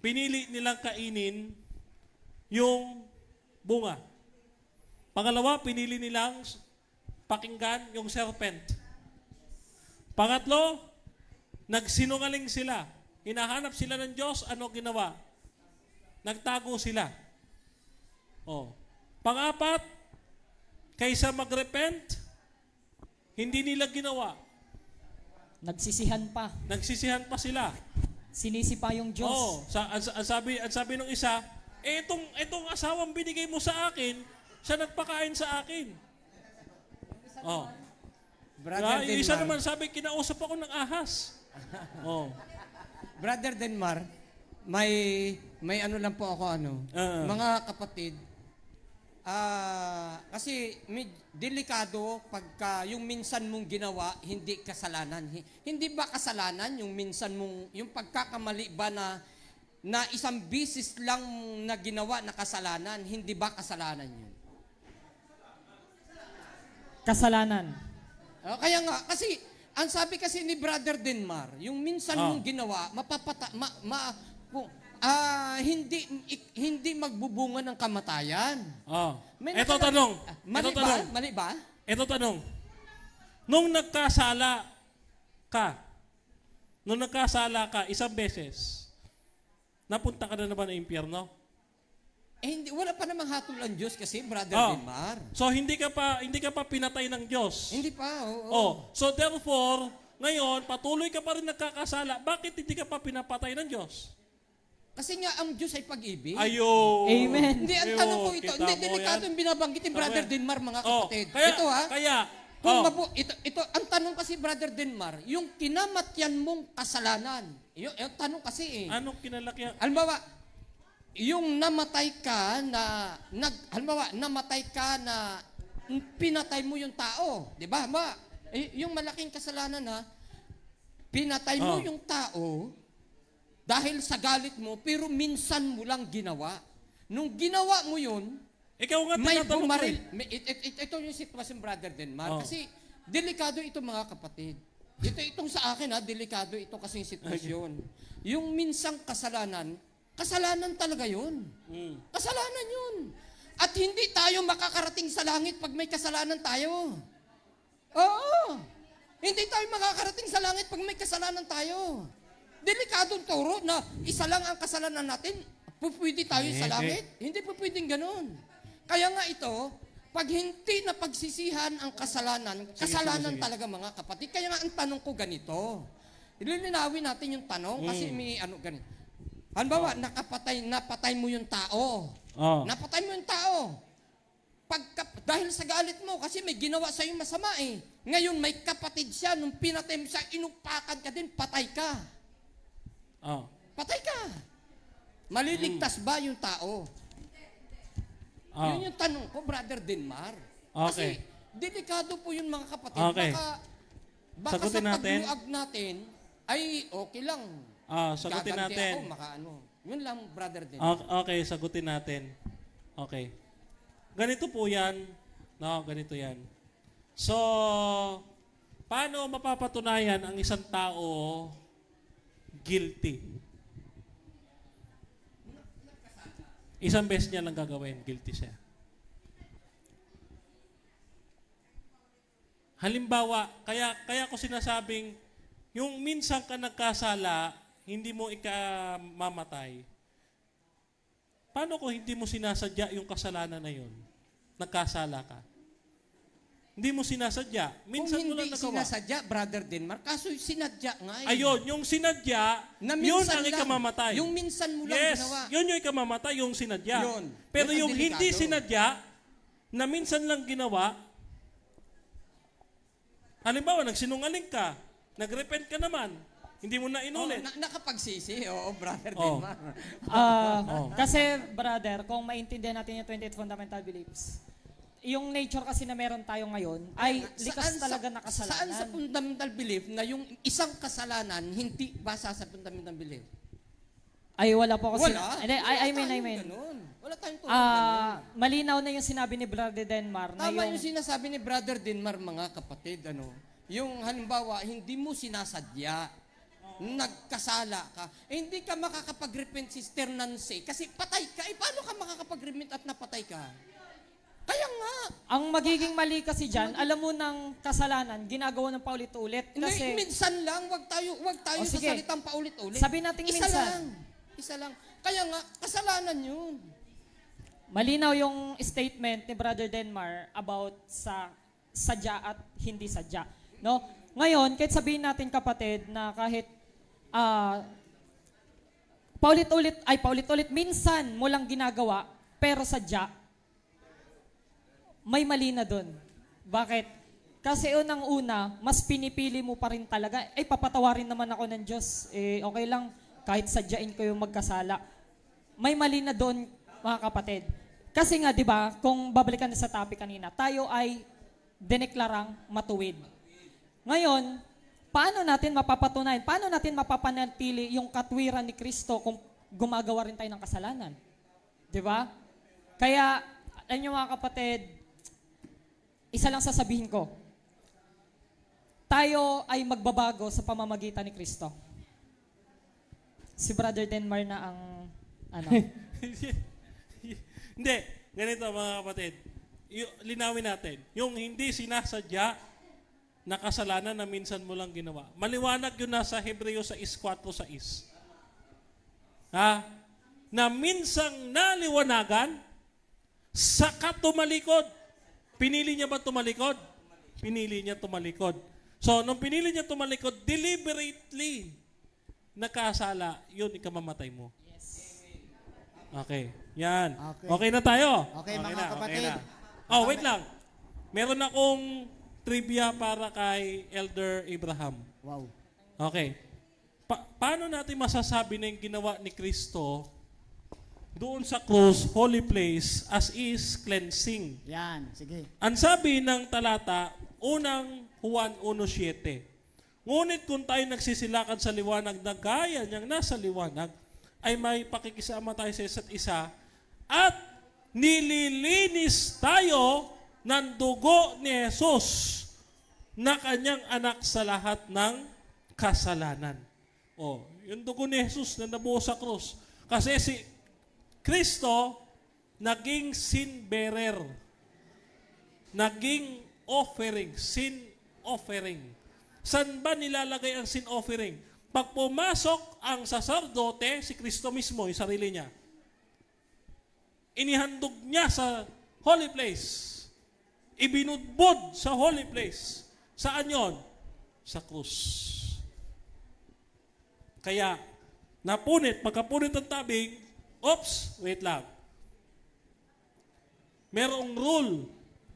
pinili nilang kainin yung bunga. Pangalawa, pinili nilang pakinggan yung serpent. Pangatlo, nagsinungaling sila. Hinahanap sila ng Diyos, ano ginawa? Nagtago sila. Pangapat, kaysa mag-repent, hindi nila ginawa. Nagsisihan pa. Nagsisihan pa sila. Sinisi pa yung Diyos. Ang sabi ng isa, itong asawang binigay mo sa akin, siya nagpakain sa akin. Brother Yung isa Denmar, naman sabi, kinausap ako ng ahas. Brother Denmar, may ano lang po ako mga kapatid, kasi delikado pagka yung minsan mong ginawa, hindi kasalanan. Hindi ba kasalanan yung minsan mong, yung pagkakamali ba na isang bisis lang na ginawa na kasalanan, hindi ba kasalanan yun? Kasalanan. Kaya nga, kasi, ang sabi kasi ni Brother Denmar, yung minsan mong ginawa, hindi magbubunga ng kamatayan. Ito tanong. Mali ba? Ito tanong. Nung nagkasala ka isang beses, napunta ka na naman ng impyerno? Wala pa namang hatol ang Diyos kasi, Brother Denmar. So hindi ka pa pinatay ng Diyos. Hindi pa, oo. So therefore, ngayon patuloy ka pa rin nagkakasala. Bakit hindi ka pa pinapatay ng Diyos? Kasi nga ang Diyos ay pag-ibig. Ayun. Amen. Hindi, ang tanong ko ito, Kita hindi, mo delikado yan? yung binabanggit ni Brother Denmar, mga kapatid. Kaya, Ito, ang tanong kasi, Brother Denmar, yung kinamatyan mong kasalanan, yung tanong kasi anong kinalakyan? halimbawa, yung namatay ka na pinatay mo yung tao, di ba? Yung malaking kasalanan Pinatay mo yung tao dahil sa galit mo, pero minsan mo lang ginawa. Nung ginawa mo yun, Ikaw nga may tinatanong ko bumaril. eh. Ito yung sitwasyon, Brother Denmar. Oh. Kasi delikado ito, mga kapatid. Itong sa akin, delikado ito kasi yung sitwasyon. Yung minsang kasalanan talaga yun. Kasalanan yun. At hindi tayo makakarating sa langit pag may kasalanan tayo. Oo. Hindi tayo makakarating sa langit pag may kasalanan tayo. Delikadong turo na isa lang ang kasalanan natin, pupwede tayo sa langit. Hindi po pwedeng ganun. Kaya nga ito, pag hindi na pagsisihan ang kasalanan, kasalanan talaga, mga kapatid. Kaya nga ang tanong ko ganito. Ililinawin natin yung tanong kasi may ganito. Halimbawa, napatay mo yung tao. Napatay mo yung tao. Dahil sa galit mo, kasi may ginawa sa'yo masama eh. Ngayon, may kapatid siya, nung pinatay mo siya, inupakan ka din, patay ka. Patay ka. Maliligtas ba yung tao? Yun yung tanong ko, Brother Denmar. Kasi, delikado po yun, mga kapatid. Okay. Baka Sagutin sa natin. pagluag natin, ay okay lang. Sagutin Gaganti natin. ako, Yun lang, Brother Denmar. Okay, sagutin natin. Okay. Ganito po yan. No, ganito yan. So, paano mapapatunayan ang isang tao guilty? Isang beses niya lang gagawin, guilty siya. Halimbawa, kaya ko sinasabing, yung minsan ka nagkasala, hindi mo ikamamatay. Paano kung hindi mo sinasadya yung kasalanan na yun? Nagkasala ka. Hindi mo sinasadya. Minsan Kung mo lang hindi nagawa. sinasadya, Brother Denmar, kaso sinadya nga eh. Ayun, yung sinadya, Na yun minsan ang lang. ikamamatay. Yung minsan mo lang Yes, ginawa. yun yung ikamamatay, yung sinadya. Yun. Pero Yun ang yung hindi delikado. sinadya, na minsan lang ginawa, halimbawa, nagsinungaling ka, nagrepent ka naman, hindi mo na inulit. Nakapagsisi, oo, Brother Oh. Denmar. Kasi, brother, kung maintindihan natin yung 28 fundamental beliefs, yung nature kasi na meron tayo ngayon ay likas talaga na kasalanan. Saan sa fundamental belief na yung isang kasalanan hindi basa sa fundamental belief? Ay, wala po kasi. Wala. Hindi, I mean. Ganun. Wala tayong tulad ganun. Malinaw na yung sinabi ni Brother Denmar na Tama yung... yung sinasabi ni Brother Denmar, mga kapatid, yung halimbawa, hindi mo sinasadya, nagkasala ka, hindi ka makakapag-repent, Sister Nancy, kasi patay ka. Paano ka makakapag-repent at napatay ka? Kaya nga. Ang magiging mali kasi dyan, alam mo ng kasalanan, ginagawa ng paulit-ulit. Kasi, Minsan lang, wag tayo O, sa sige. salitang paulit-ulit. Sabihin natin Isa minsan. lang. Isa lang. Kaya nga, kasalanan yun. malinaw yung statement ni Brother Denmar about sa sadya at hindi sadya. No? Ngayon, kahit sabihin natin, kapatid, na kahit paulit-ulit, minsan mo lang ginagawa, pero sadya, may mali na doon. Bakit? Kasi unang-una, mas pinipili mo pa rin talaga, papatawarin naman ako ng Diyos. Okay lang, kahit sadyain ko yung magkasala. May mali na doon, mga kapatid. Kasi nga, di ba, kung babalikan na sa topic kanina, tayo ay dineklarang matuwid. Ngayon, paano natin mapapatunayan? Paano natin mapapanatili yung katwiran ni Kristo kung gumagawa rin tayo ng kasalanan? Di ba? Kaya, alam niyo, mga kapatid, isa lang sasabihin ko, tayo ay magbabago sa pamamagitan ni Kristo. Si Brother Denmar na ang Hindi, ganito mga kapatid. Linawin natin. Yung hindi sinasadya na kasalanan na minsan mo lang ginawa. Maliwanag yun nasa Hebreo 6:4-6. Na minsang naliwanagan, saka tumalikod. Pinili niya ba tumalikod? Pinili niya tumalikod. So, nung pinili niya tumalikod, deliberately nakasala, yun ikamamatay mo. Okay. Yan. Okay na tayo? Okay, mga kapatid. Oh, wait lang. Meron akong trivia para kay Elder Abraham. Wow. Okay. Paano natin masasabi na yung ginawa ni Kristo doon sa close, holy place, as is cleansing? Yan, sige. Ang sabi ng talata, unang Juan 1:7, Ngunit kung tayo nagsisilakan sa liwanag na gaya niyang nasa liwanag, ay may pakikisama tayo sa isa't isa at nililinis tayo ng dugo ni Jesus na kanyang anak sa lahat ng kasalanan. Yung dugo ni Jesus na nabuo sa krus. Kasi si Kristo naging sin bearer. Naging offering, sin offering. Saan ba nilalagay ang sin offering? Pag pumasok ang saserdote, si Kristo mismo, yung sarili niya, inihandog niya sa holy place. Ibinudbod sa holy place. Saan yon? Sa krus. Kaya, pagkapunit ng tabing, wait lang. Merong rule.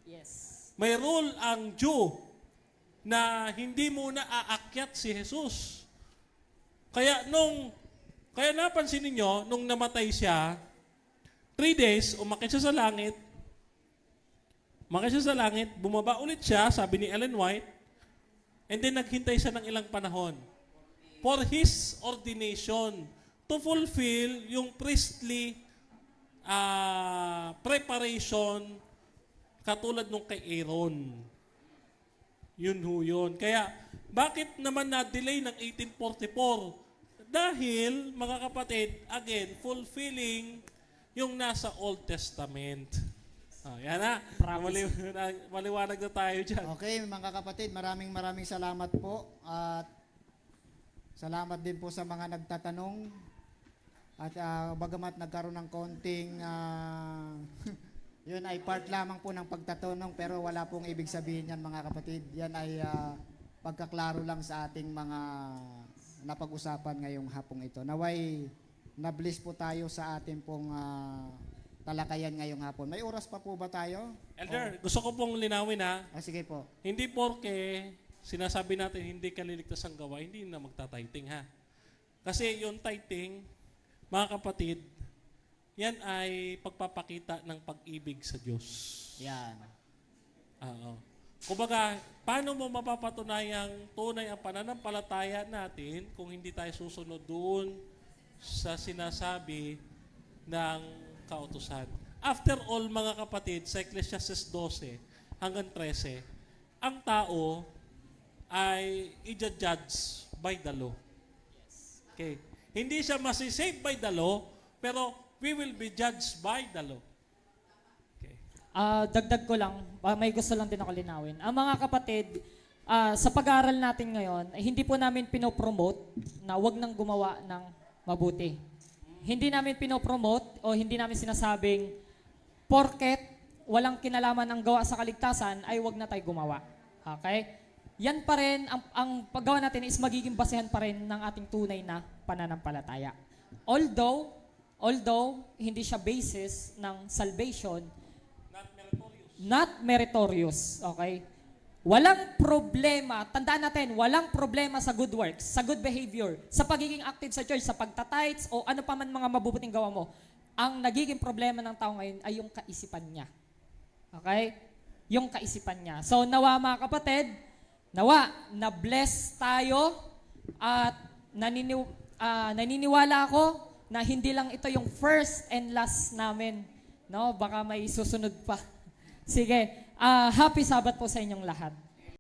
Yes. May rule ang Jew na hindi muna aakyat si Jesus. Kaya napansin ninyo, nung namatay siya, 3 days, umakyat siya sa langit, bumaba ulit siya, sabi ni Ellen White, and then naghintay siya ng ilang panahon for his ordination to fulfill yung priestly preparation katulad nung kay Aaron. Yun. Kaya, bakit naman na-delay ng 1844? Dahil, mga kapatid, again, fulfilling yung nasa Old Testament. Yan na. Maliwanag na tayo dyan. Okay, mga kapatid, maraming salamat po. At salamat din po sa mga nagtatanong. At bagamat nagkaroon ng konting, yun ay part lamang po ng pagtatanong, pero wala pong ibig sabihin yan, mga kapatid. Yan ay pagkaklaro lang sa ating mga napag-usapan ngayong hapong ito. Naway, na-bless po tayo sa ating pong talakayan ngayong hapon. May oras pa po ba tayo? Elder, gusto ko pong linawin Sige po. hindi porke sinasabi natin hindi ka liligtas ang gawa, hindi na magta-tithing ha. Kasi yung tithing, mga kapatid, yan ay pagpapakita ng pag-ibig sa Diyos. Yan. Kumbaga, paano mo mapapatunayang tunay ang pananampalataya natin kung hindi tayo susunod doon sa sinasabi ng kautusan? After all, mga kapatid, sa Ecclesiastes 12 hanggang 13, ang tao ay i-judge by the law. Okay. Hindi siya masisave by the law, pero we will be judged by the law. Okay. Dagdag ko lang, may gusto lang din ako linawin. Ang mga kapatid, sa pag-aaral natin ngayon, hindi po namin pinopromote na wag nang gumawa ng mabuti. Hindi namin pinopromote o hindi namin sinasabing porket walang kinalaman ang gawa sa kaligtasan ay wag na tayo gumawa. Okay? Yan pa rin, ang paggawa natin is magiging basehan pa rin ng ating tunay na pananampalataya. Although hindi siya basis ng salvation, not meritorious. Okay? Walang problema, tandaan natin, walang problema sa good works, sa good behavior, sa pagiging active sa church, sa pagtatites, o ano pa man mga mabubuting gawa mo. Ang nagiging problema ng tao ngayon ay yung kaisipan niya. Okay? Yung kaisipan niya. So, nawa mga kapatid, na-bless tayo at naniniwala ako na hindi lang ito yung first and last namin. No? Baka may susunod pa. Sige, happy Sabbath po sa inyong lahat.